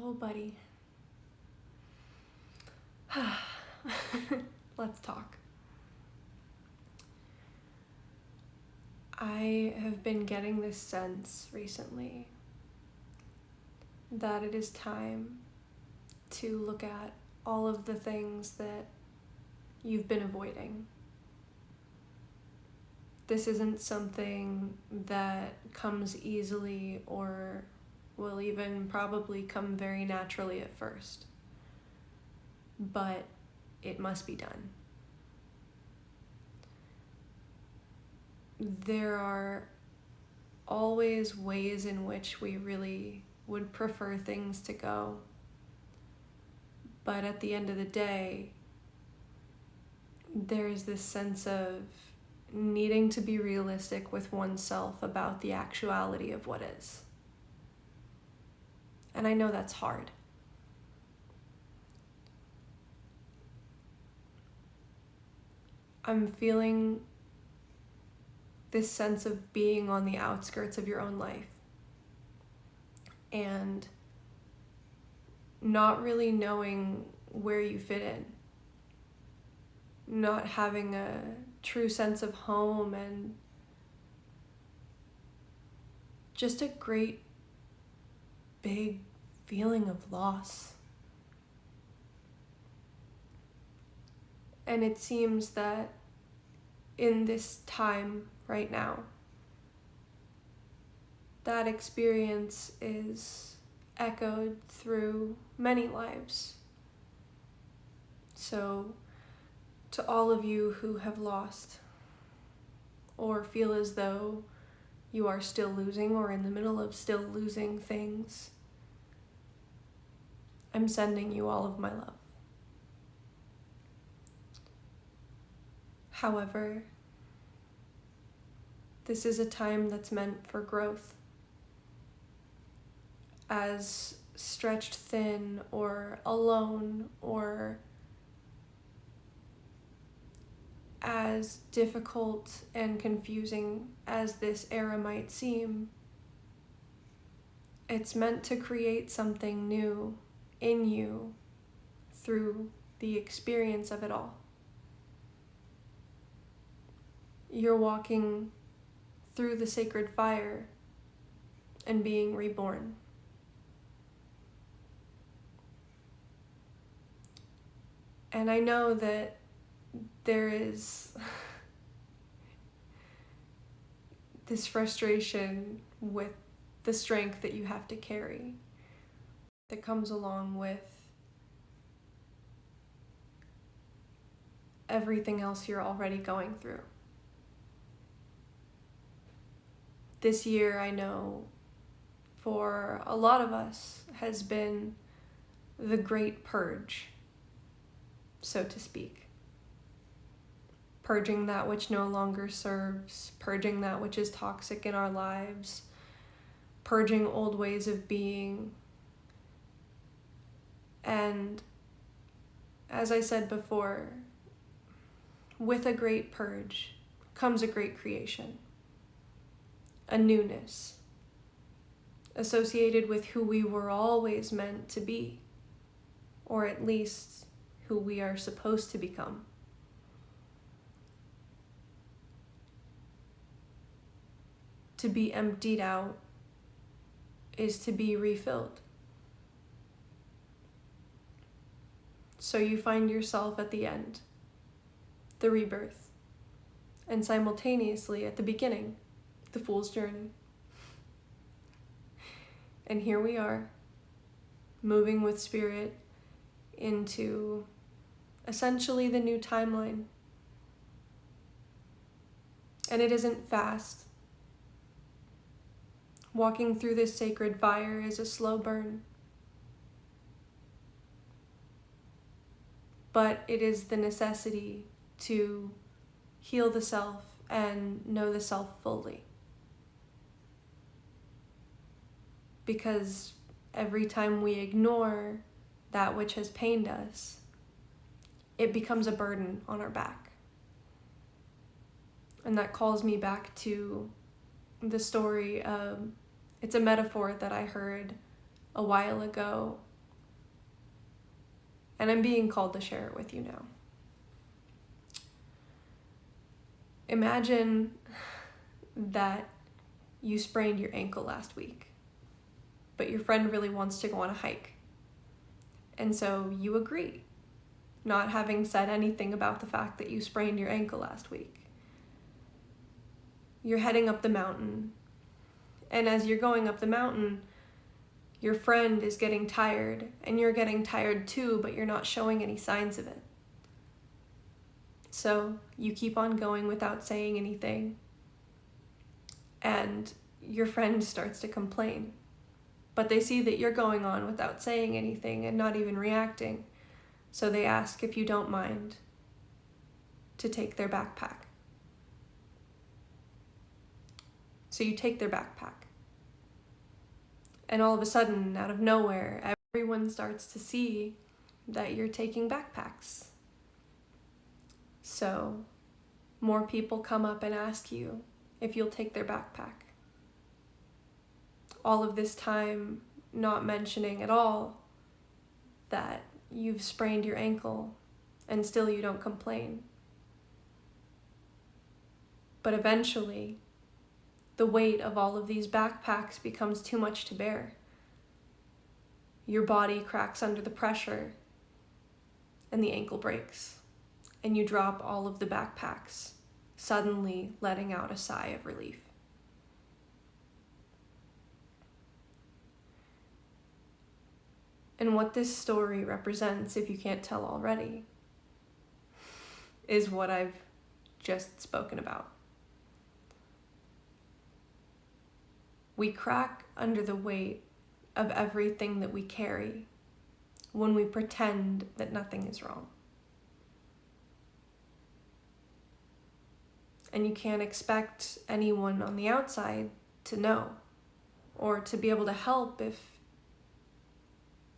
Oh, buddy. Let's talk. I have been getting this sense recently that it is time to look at all of the things that you've been avoiding. This isn't something that comes easily or will even probably come very naturally at first, but it must be done. There are always ways in which we really would prefer things to go, but at the end of the day, there is this sense of needing to be realistic with oneself about the actuality of what is. And I know that's hard. I'm feeling this sense of being on the outskirts of your own life and not really knowing where you fit in, not having a true sense of home, and just a great big feeling of loss. And it seems that in this time right now, that experience is echoed through many lives. So, to all of you who have lost or feel as though you are still losing or in the middle of still losing things, I'm sending you all of my love. However, this is a time that's meant for growth. As stretched thin or alone or as difficult and confusing as this era might seem, it's meant to create something new in you through the experience of it all. You're walking through the sacred fire and being reborn. And I know that there is this frustration with the strength that you have to carry that comes along with everything else you're already going through. This year, I know, for a lot of us, has been the great purge, so to speak. Purging that which no longer serves, purging that which is toxic in our lives, purging old ways of being. And as I said before, with a great purge comes a great creation. A newness associated with who we were always meant to be, or at least who we are supposed to become. To be emptied out is to be refilled. So you find yourself at the end, the rebirth, and simultaneously at the beginning, the fool's journey. And here we are, moving with spirit into essentially the new timeline. And it isn't fast. Walking through this sacred fire is a slow burn. But it is the necessity to heal the self and know the self fully. Because every time we ignore that which has pained us, it becomes a burden on our back. And that calls me back to the story of, it's a metaphor that I heard a while ago And I'm being called to share it with you now. Imagine that you sprained your ankle last week, but your friend really wants to go on a hike. And so you agree, not having said anything about the fact that you sprained your ankle last week. You're heading up the mountain, and as you're going up the mountain, your friend is getting tired, and you're getting tired too, but you're not showing any signs of it. So you keep on going without saying anything, and your friend starts to complain. But they see that you're going on without saying anything and not even reacting, so they ask if you don't mind to take their backpack. So you take their backpack. And all of a sudden, out of nowhere, everyone starts to see that you're taking backpacks. So more people come up and ask you if you'll take their backpack. All of this time not mentioning at all that you've sprained your ankle and still you don't complain. But eventually, the weight of all of these backpacks becomes too much to bear. Your body cracks under the pressure and the ankle breaks, and you drop all of the backpacks, suddenly letting out a sigh of relief. And what this story represents, if you can't tell already, is what I've just spoken about. We crack under the weight of everything that we carry when we pretend that nothing is wrong. And you can't expect anyone on the outside to know or to be able to help if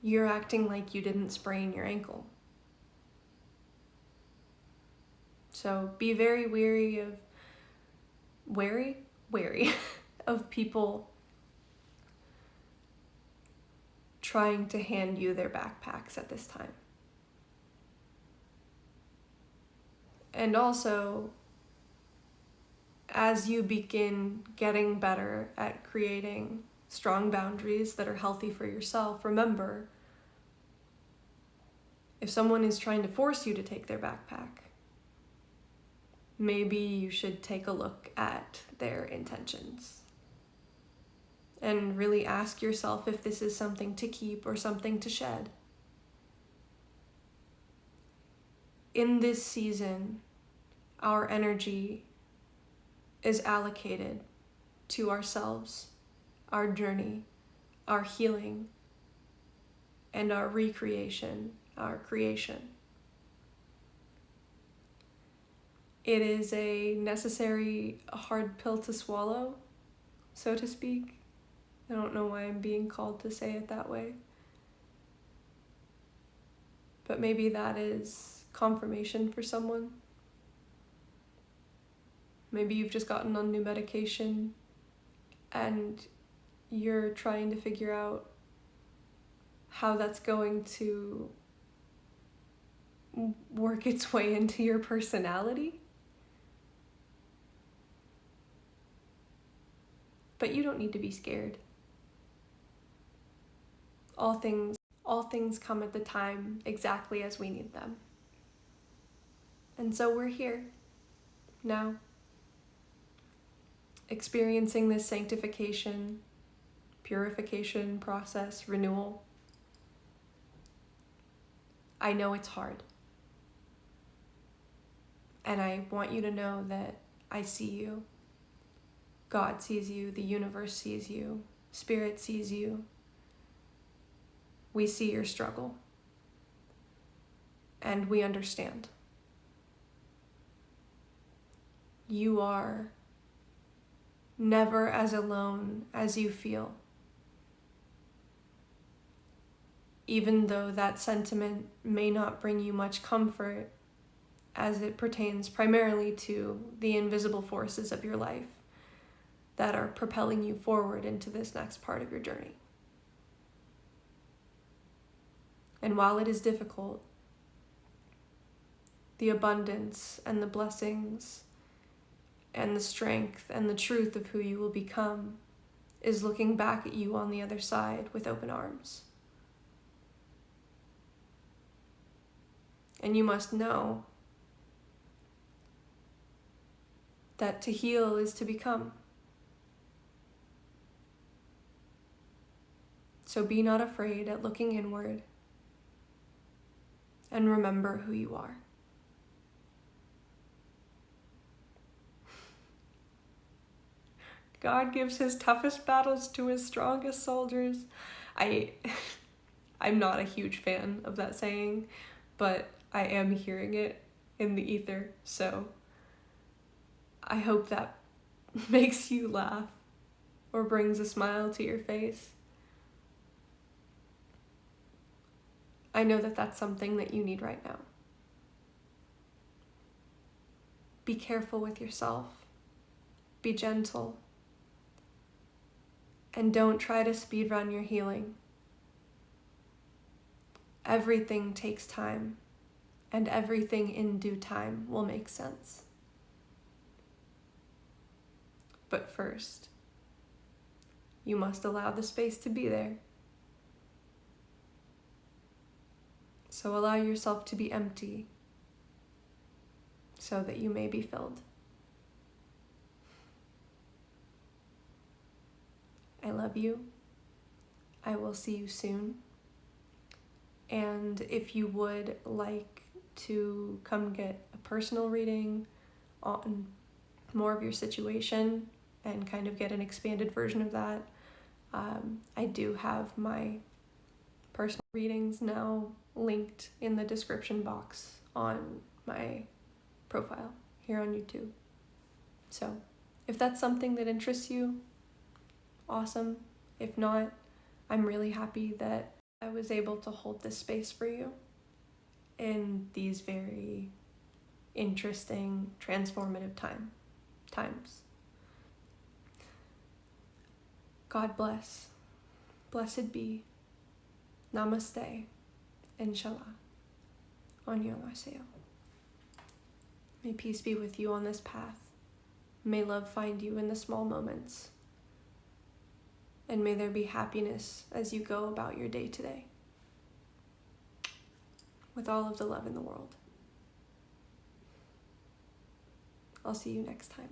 you're acting like you didn't sprain your ankle. So be very wary of people trying to hand you their backpacks at this time. And also, as you begin getting better at creating strong boundaries that are healthy for yourself, remember, if someone is trying to force you to take their backpack, maybe you should take a look at their intentions and really ask yourself if this is something to keep or something to shed. In this season, our energy is allocated to ourselves, our journey, our healing, and our recreation, our creation. It is a necessary, hard pill to swallow, so to speak. I don't know why I'm being called to say it that way. But maybe that is confirmation for someone. Maybe you've just gotten on new medication and you're trying to figure out how that's going to work its way into your personality. But you don't need to be scared. All things come at the time exactly as we need them. And so we're here now, experiencing this sanctification, purification process, renewal. I know it's hard. And I want you to know that I see you. God sees you, the universe sees you, Spirit sees you. We see your struggle. And we understand. You are never as alone as you feel. Even though that sentiment may not bring you much comfort as it pertains primarily to the invisible forces of your life that are propelling you forward into this next part of your journey. And while it is difficult, the abundance and the blessings and the strength and the truth of who you will become is looking back at you on the other side with open arms. And you must know that to heal is to become. So be not afraid at looking inward, and remember who you are. God gives his toughest battles to his strongest soldiers. I'm not a huge fan of that saying, but I am hearing it in the ether, so I hope that makes you laugh or brings a smile to your face. I know that that's something that you need right now. Be careful with yourself. Be gentle. And don't try to speed run your healing. Everything takes time, and everything in due time will make sense. But first, you must allow the space to be there. So allow yourself to be empty so that you may be filled. I love you. I will see you soon. And if you would like to come get a personal reading on more of your situation and kind of get an expanded version of that, I do have my personal readings now linked in the description box on my profile here on YouTube. So if that's something that interests you, awesome. If not, I'm really happy that I was able to hold this space for you in these very interesting, transformative times. God bless. Blessed be. Namaste. Inshallah. Annyeonghaseyo. May peace be with you on this path. May love find you in the small moments. And may there be happiness as you go about your day today. With all of the love in the world. I'll see you next time.